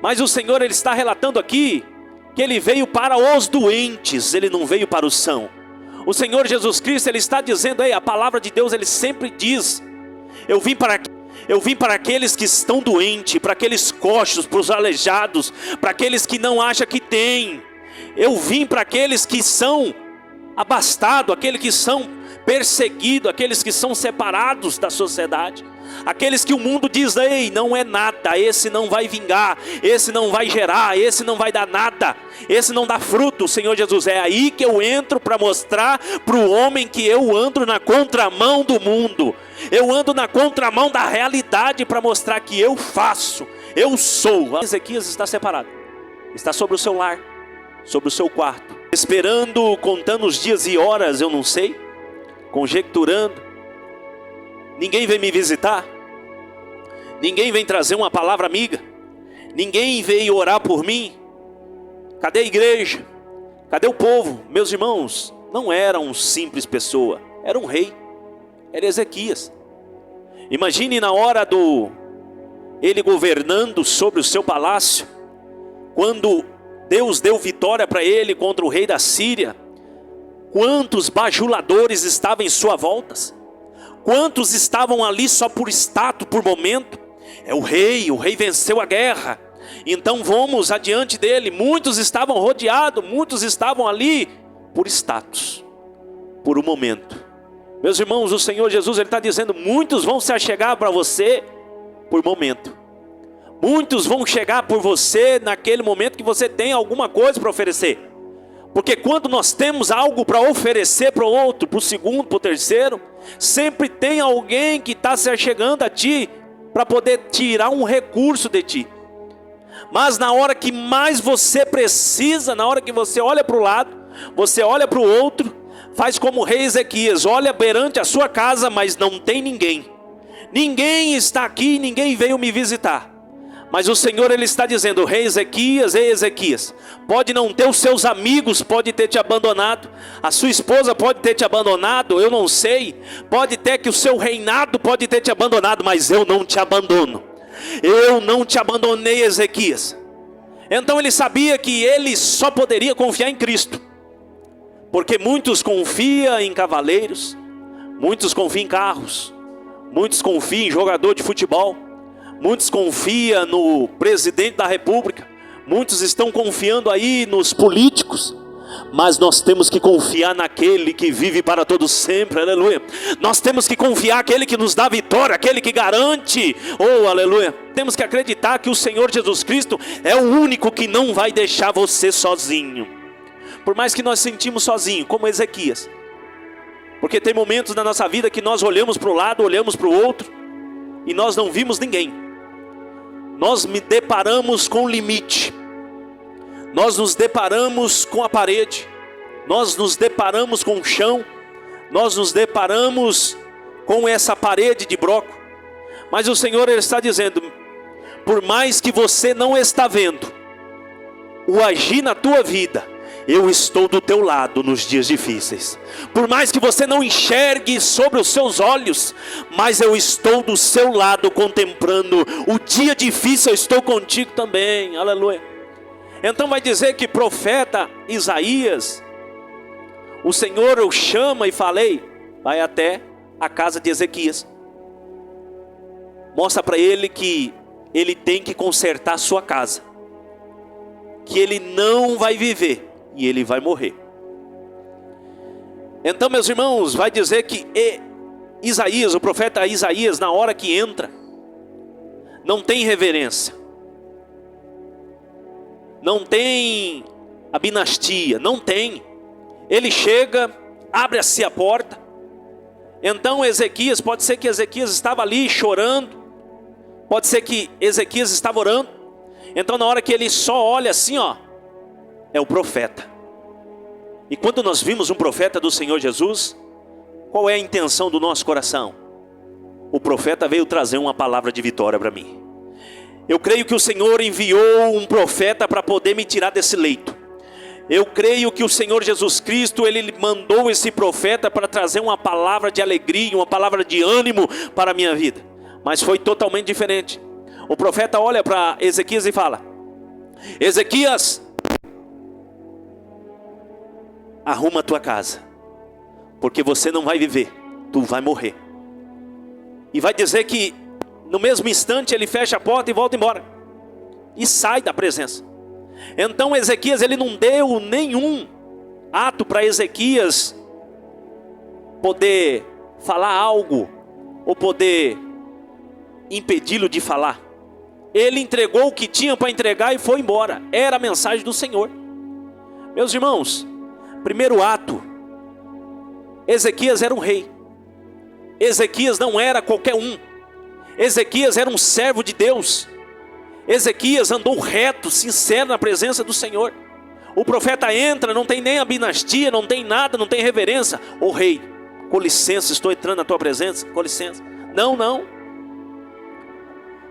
Mas o Senhor, Ele está relatando aqui que Ele veio para os doentes, Ele não veio para os sãos. O Senhor Jesus Cristo, Ele está dizendo, a palavra de Deus, Ele sempre diz, eu vim para aqueles que estão doentes, para aqueles coxos, para os aleijados, para aqueles que não acham que tem. Eu vim para aqueles que são abastados, aqueles que são perseguidos, aqueles que são separados da sociedade. Aqueles que o mundo diz, ei, não é nada, esse não vai vingar, esse não vai gerar, esse não vai dar nada, esse não dá fruto. Senhor Jesus, é aí que eu entro para mostrar para o homem que eu ando na contramão do mundo. Eu ando na contramão da realidade para mostrar que eu faço, eu sou. Ezequias está separado, está sobre o seu lar, sobre o seu quarto, esperando, contando os dias e horas, eu não sei, conjecturando. Ninguém vem me visitar, ninguém vem trazer uma palavra amiga, ninguém veio orar por mim. Cadê a igreja? Cadê o povo? Meus irmãos, não era um simples pessoa, era um rei, era Ezequias. Imagine na hora ele governando sobre o seu palácio, quando Deus deu vitória para ele contra o rei da Síria. Quantos bajuladores estavam em sua volta? Quantos estavam ali só por status, por momento? É o rei venceu a guerra, então vamos adiante dele. Muitos estavam rodeados, muitos estavam ali por status, por um momento. Meus irmãos, o Senhor Jesus, Ele está dizendo, muitos vão se achegar para você por momento. Muitos vão chegar por você naquele momento que você tem alguma coisa para oferecer. Porque quando nós temos algo para oferecer para o outro, para o segundo, para o terceiro, sempre tem alguém que está se achegando a ti para poder tirar um recurso de ti. Mas na hora que mais você precisa, na hora que você olha para o lado, você olha para o outro, faz como o rei Ezequias, olha perante a sua casa, mas não tem ninguém. Ninguém está aqui, ninguém veio me visitar. Mas o Senhor, Ele está dizendo, rei Ezequias, ei Ezequias, pode não ter os seus amigos, pode ter te abandonado, a sua esposa pode ter te abandonado, eu não sei, pode ter que o seu reinado pode ter te abandonado, mas eu não te abandono, eu não te abandonei, Ezequias. Então ele sabia que ele só poderia confiar em Cristo, porque muitos confiam em cavaleiros, muitos confiam em carros, muitos confiam em jogador de futebol, muitos confiam no presidente da república, muitos estão confiando aí nos políticos, mas nós temos que confiar naquele que vive para todo sempre, aleluia. Nós temos que confiar naquele que nos dá vitória, aquele que garante, oh aleluia. Temos que acreditar que o Senhor Jesus Cristo é o único que não vai deixar você sozinho. Por mais que nós sentimos sozinho, como Ezequias, porque tem momentos na nossa vida que nós olhamos para o lado, olhamos para o outro, e nós não vimos ninguém. Nós me deparamos com o limite, nós nos deparamos com a parede, nós nos deparamos com o chão, nós nos deparamos com essa parede de broco. Mas o Senhor, Ele está dizendo, por mais que você não está vendo o agir na tua vida, eu estou do teu lado nos dias difíceis. Por mais que você não enxergue sobre os seus olhos, mas eu estou do seu lado contemplando. O dia difícil eu estou contigo também, aleluia. Então vai dizer que profeta Isaías, o Senhor o chama e falei, vai até a casa de Ezequias. Mostra para ele que ele tem que consertar a sua casa, que ele não vai viver e ele vai morrer. Então, meus irmãos, vai dizer que Isaías, o profeta Isaías, na hora que entra, não tem reverência, não tem abinastia, não tem. Ele chega, abre-se a porta. Então Ezequias, pode ser que Ezequias estava ali chorando, pode ser que Ezequias estava orando. Então na hora que ele só olha assim, ó, é o profeta. E quando nós vimos um profeta do Senhor Jesus, qual é a intenção do nosso coração? O profeta veio trazer uma palavra de vitória para mim. Eu creio que o Senhor enviou um profeta para poder me tirar desse leito. Eu creio que o Senhor Jesus Cristo, Ele mandou esse profeta para trazer uma palavra de alegria, uma palavra de ânimo para a minha vida. Mas foi totalmente diferente. O profeta olha para Ezequias e fala, Ezequias, arruma a tua casa, porque você não vai viver, tu vai morrer. E vai dizer que no mesmo instante ele fecha a porta e volta embora, e sai da presença. Então Ezequias, ele não deu nenhum ato para Ezequias poder falar algo, ou poder impedi-lo de falar. Ele entregou o que tinha para entregar e foi embora. Era a mensagem do Senhor. Meus irmãos, primeiro ato, Ezequias era um rei. Ezequias não era qualquer um. Ezequias era um servo de Deus. Ezequias andou reto, sincero na presença do Senhor. O profeta entra, não tem nem a dinastia, não tem nada, não tem reverência. Ô rei, com licença, estou entrando na tua presença, com licença. Não, não.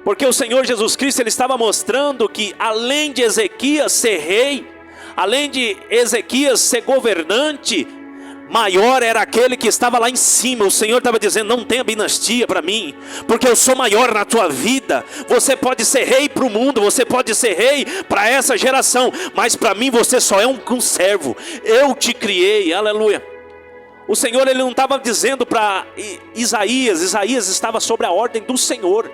Porque o Senhor Jesus Cristo, ele estava mostrando que além de Ezequias ser rei, além de Ezequias ser governante, maior era aquele que estava lá em cima. O Senhor estava dizendo, não tenha dinastia para mim, porque eu sou maior na tua vida. Você pode ser rei para o mundo, você pode ser rei para essa geração, mas para mim você só é um servo. Eu te criei, aleluia. O Senhor, ele não estava dizendo para Isaías estava sobre a ordem do Senhor.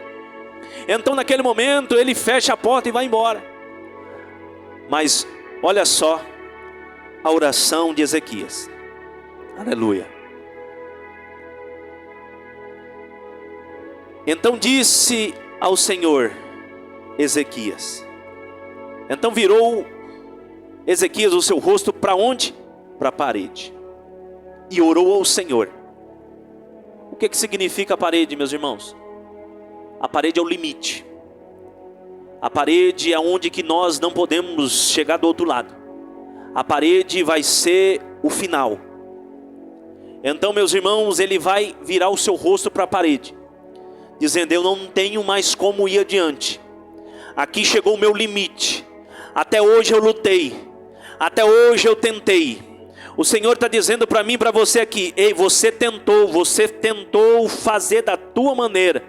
Então naquele momento ele fecha a porta e vai embora. Mas olha só a oração de Ezequias. Aleluia. Então disse ao Senhor Ezequias. Então virou Ezequias o seu rosto para onde? Para a parede. E orou ao Senhor. O que significa a parede, meus irmãos? A parede é o limite. A parede é onde que nós não podemos chegar do outro lado. A parede vai ser o final. Então, meus irmãos, ele vai virar o seu rosto para a parede, dizendo, eu não tenho mais como ir adiante. Aqui chegou o meu limite. Até hoje eu lutei. Até hoje eu tentei. O Senhor está dizendo para mim e para você aqui, ei, você tentou fazer da tua maneira,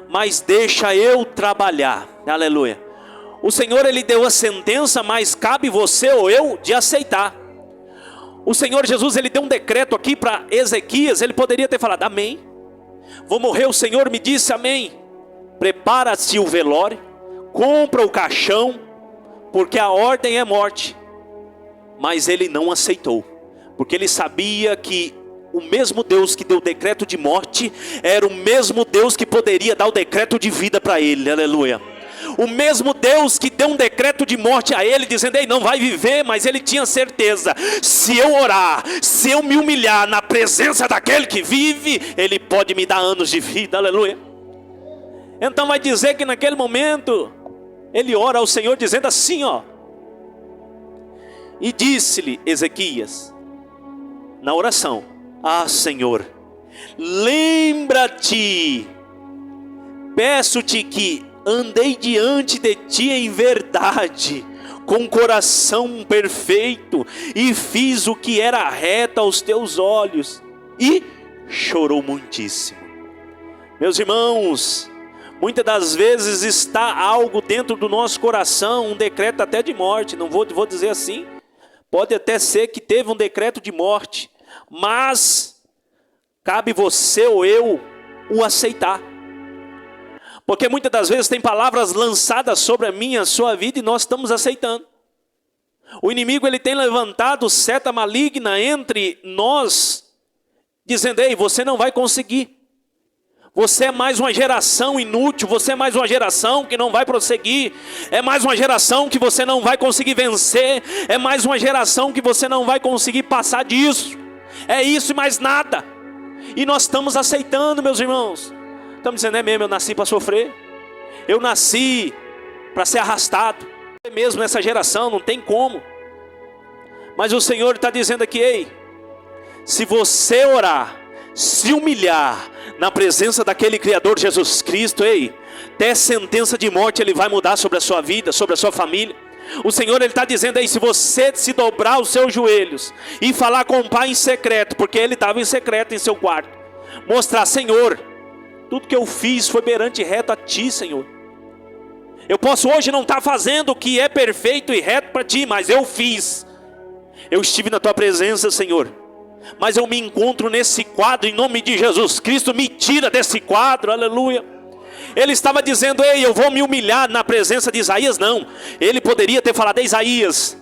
mas deixa eu trabalhar, aleluia. O Senhor, ele deu a sentença, mas cabe você ou eu de aceitar. O Senhor Jesus, ele deu um decreto aqui para Ezequias, ele poderia ter falado, amém, vou morrer, o Senhor me disse amém, prepara-se o velório, compra o caixão, porque a ordem é morte. Mas ele não aceitou, porque ele sabia que o mesmo Deus que deu o decreto de morte, era o mesmo Deus que poderia dar o decreto de vida para ele, aleluia. O mesmo Deus que deu um decreto de morte a ele, dizendo, ei, não vai viver, mas ele tinha certeza, se eu orar, se eu me humilhar na presença daquele que vive, ele pode me dar anos de vida, aleluia. Então vai dizer que naquele momento, ele ora ao Senhor dizendo assim, ó, e disse-lhe Ezequias, na oração, ah Senhor, lembra-te, peço-te que andei diante de ti em verdade, com coração perfeito, e fiz o que era reto aos teus olhos, e chorou muitíssimo. Meus irmãos, muitas das vezes está algo dentro do nosso coração, um decreto até de morte, não vou dizer assim, pode até ser que teve um decreto de morte, mas cabe você ou eu o aceitar. Porque muitas das vezes tem palavras lançadas sobre a minha, a sua vida, e nós estamos aceitando. O inimigo, ele tem levantado seta maligna entre nós, dizendo, ei, você não vai conseguir. Você é mais uma geração inútil, você é mais uma geração que não vai prosseguir, é mais uma geração que você não vai conseguir vencer, é mais uma geração que você não vai conseguir passar disso. É isso e mais nada. E nós estamos aceitando, meus irmãos. Estamos dizendo, é mesmo, eu nasci para sofrer. Eu nasci para ser arrastado. É mesmo essa geração, não tem como. Mas o Senhor está dizendo aqui, ei, se você orar, se humilhar na presença daquele Criador Jesus Cristo, ei, até sentença de morte ele vai mudar sobre a sua vida, sobre a sua família. O Senhor, ele está dizendo aí, se você se dobrar os seus joelhos e falar com o Pai em secreto, porque ele estava em secreto em seu quarto, mostrar, Senhor, tudo que eu fiz foi perante reto a Ti, Senhor. Eu posso hoje não estar fazendo o que é perfeito e reto para ti, mas eu fiz. Eu estive na tua presença, Senhor, mas eu me encontro nesse quadro, em nome de Jesus Cristo, me tira desse quadro, aleluia. Ele estava dizendo, ei, eu vou me humilhar na presença de Isaías. Não, ele poderia ter falado, Isaías,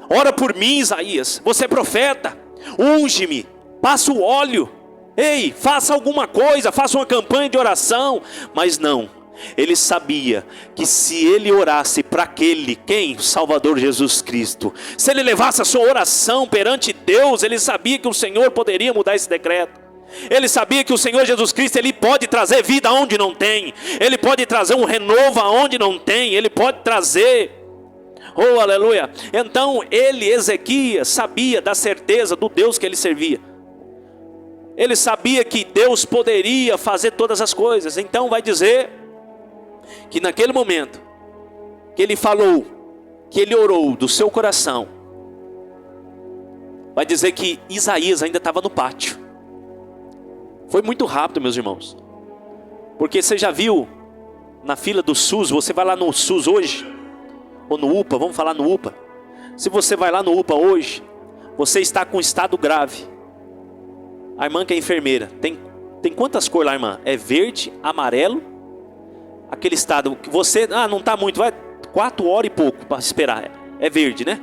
ora por mim, Isaías, você é profeta, unge-me, passa o óleo, ei, faça alguma coisa, faça uma campanha de oração. Mas não, ele sabia que se ele orasse para aquele, quem? O Salvador Jesus Cristo, se ele levasse a sua oração perante Deus, ele sabia que o Senhor poderia mudar esse decreto. Ele sabia que o Senhor Jesus Cristo, ele pode trazer vida onde não tem, ele pode trazer um renovo onde não tem, ele pode trazer, oh aleluia. Então ele, Ezequias, sabia da certeza do Deus que ele servia. Ele sabia que Deus poderia fazer todas as coisas. Então vai dizer que naquele momento que ele falou, que ele orou do seu coração, vai dizer que Isaías ainda estava no pátio. Foi muito rápido, meus irmãos, porque você já viu na fila do SUS, você vai lá no SUS hoje, ou no UPA, vamos falar no UPA. Se você vai lá no UPA hoje, você está com estado grave. A irmã que é enfermeira, tem quantas cores lá, irmã? É verde, amarelo, aquele estado que você, não está muito, vai 4 horas e pouco para esperar, é verde, né?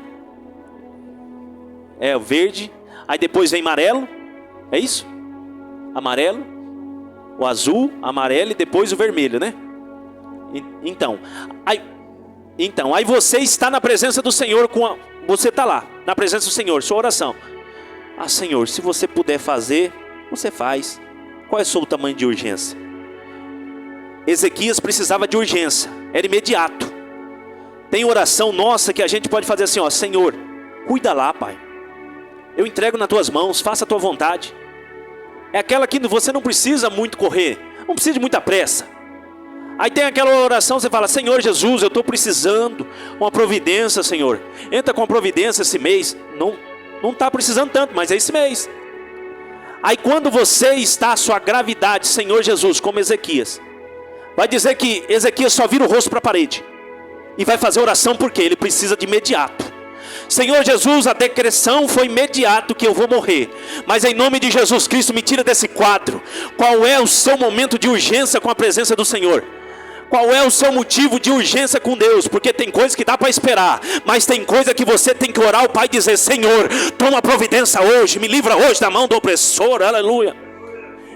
É o verde, aí depois vem amarelo, é isso? Amarelo, o azul, amarelo e depois o vermelho, né? Então aí você está na presença do Senhor, você está lá, na presença do Senhor, sua oração. Senhor, se você puder fazer, você faz. Qual é o tamanho de urgência? Ezequias precisava de urgência, era imediato. Tem oração nossa que a gente pode fazer assim, Senhor, cuida lá, Pai. Eu entrego nas tuas mãos, faça a tua vontade. É aquela que você não precisa muito correr, não precisa de muita pressa. Aí tem aquela oração, você fala, Senhor Jesus, eu estou precisando uma providência, Senhor. Entra com a providência esse mês. Não está precisando tanto, mas é esse mês. Aí quando você está à sua gravidade, Senhor Jesus, como Ezequias, vai dizer que Ezequias só vira o rosto para a parede e vai fazer oração porque ele precisa de imediato. Senhor Jesus, a decreção foi imediato que eu vou morrer, mas em nome de Jesus Cristo me tira desse quadro. Qual é o seu momento de urgência com a presença do Senhor? Qual é o seu motivo de urgência com Deus? Porque tem coisa que dá para esperar, mas tem coisa que você tem que orar ao Pai e dizer, Senhor, toma providência hoje, me livra hoje da mão do opressor, aleluia.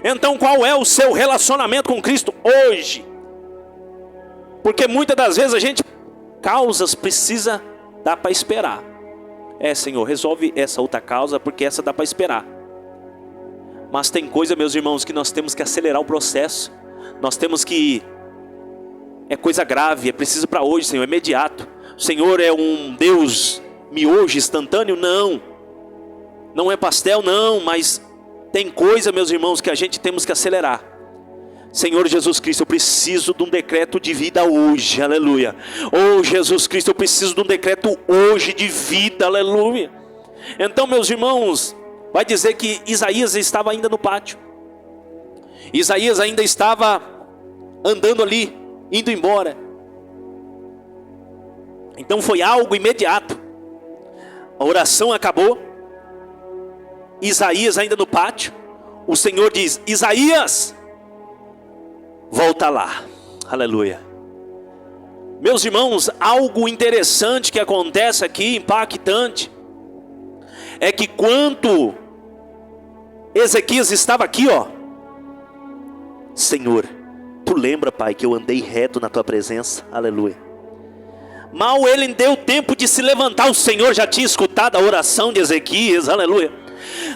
Então qual é o seu relacionamento com Cristo hoje? Porque muitas das vezes a gente, causas precisa, dá para esperar. Senhor, resolve essa outra causa, porque essa dá para esperar. Mas tem coisa, meus irmãos, que nós temos que acelerar o processo. Nós temos que, é coisa grave, é preciso para hoje, Senhor, é imediato. O Senhor é um Deus miojo, instantâneo? Não é pastel, não, mas tem coisa, meus irmãos, que a gente temos que acelerar. Senhor Jesus Cristo, eu preciso de um decreto de vida hoje, aleluia. Oh Jesus Cristo, eu preciso de um decreto hoje de vida, aleluia. Então, meus irmãos, vai dizer que Isaías estava ainda no pátio. Isaías ainda estava andando ali, indo embora. Então foi algo imediato. A oração acabou. Isaías ainda no pátio. O Senhor diz, Isaías, volta lá, aleluia. Meus irmãos, algo interessante que acontece aqui, impactante, é que quando Ezequias estava aqui, Senhor, tu lembra, Pai, que eu andei reto na tua presença, aleluia. Mal ele deu tempo de se levantar, o Senhor já tinha escutado a oração de Ezequias, aleluia.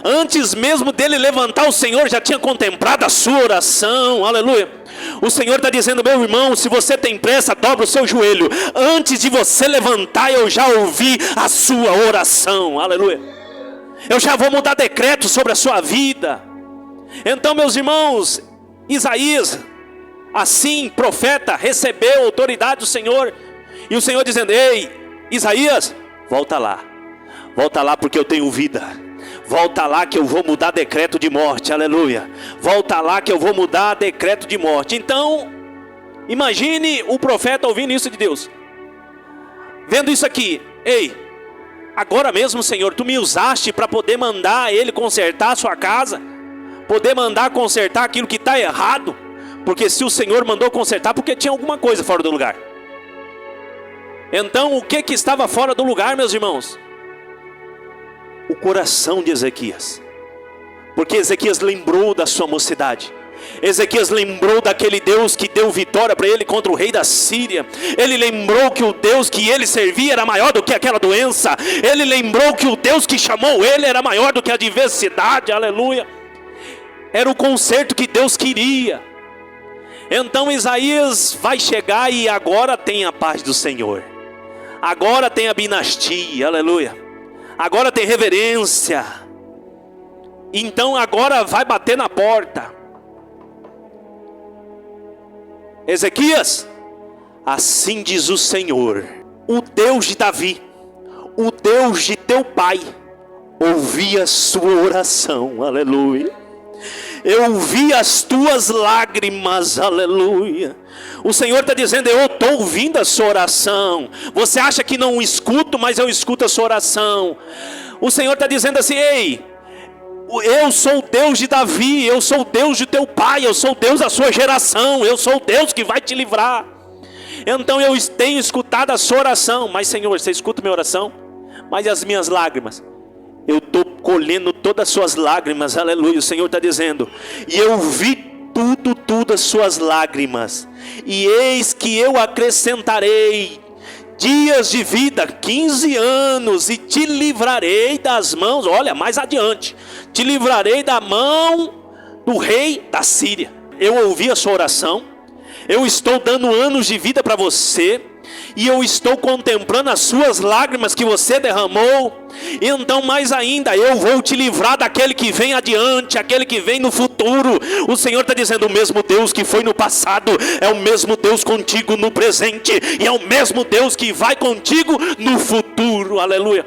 Antes mesmo dele levantar, o Senhor já tinha contemplado a sua oração, aleluia. O Senhor está dizendo, meu irmão, se você tem pressa, dobra o seu joelho. Antes de você levantar, eu já ouvi a sua oração, aleluia. Eu já vou mudar decreto sobre a sua vida. Então, meus irmãos, Isaías, assim, profeta, recebeu a autoridade do Senhor. E o Senhor dizendo, ei, Isaías, volta lá porque eu tenho vida. Volta lá que eu vou mudar decreto de morte, aleluia. Volta lá que eu vou mudar decreto de morte. Então, Imagine o profeta ouvindo isso de Deus, vendo isso aqui. Ei, agora mesmo, Senhor, tu me usaste para poder mandar ele consertar a sua casa, poder mandar consertar aquilo que está errado, porque se o Senhor mandou consertar, porque tinha alguma coisa fora do lugar. Então o que estava fora do lugar, meus irmãos? O coração de Ezequias. Porque Ezequias lembrou da sua mocidade. Ezequias lembrou daquele Deus que deu vitória para ele contra o rei da Síria. Ele lembrou que o Deus que ele servia era maior do que aquela doença. Ele lembrou que o Deus que chamou ele era maior do que a adversidade. Aleluia. Era o conserto que Deus queria. Então Isaías vai chegar e agora tem a paz do Senhor. Agora tem a dinastia. Aleluia. Agora tem reverência. Então agora vai bater na porta. Ezequias, assim diz o Senhor, o Deus de Davi, o Deus de teu pai, ouvi a sua oração, aleluia. Eu ouvi as tuas lágrimas, aleluia. O Senhor está dizendo, eu estou ouvindo a sua oração. Você acha que não escuto, mas eu escuto a sua oração. O Senhor está dizendo assim, ei, eu sou o Deus de Davi, eu sou o Deus de teu pai, eu sou o Deus da sua geração, eu sou o Deus que vai te livrar. Então eu tenho escutado a sua oração. Mas Senhor, você escuta minha oração? Mas as minhas lágrimas? Eu estou colhendo todas as suas lágrimas, aleluia. O Senhor está dizendo, e eu vi tudo as suas lágrimas, e eis que eu acrescentarei dias de vida, 15 anos, e te livrarei das mãos, olha, mais adiante, te livrarei da mão do rei da Síria. Eu ouvi a sua oração, eu estou dando anos de vida para você, e eu estou contemplando as suas lágrimas que você derramou. Então mais ainda, eu vou te livrar daquele que vem adiante, aquele que vem no futuro. O Senhor está dizendo, o mesmo Deus que foi no passado, é o mesmo Deus contigo no presente, e é o mesmo Deus que vai contigo no futuro, aleluia.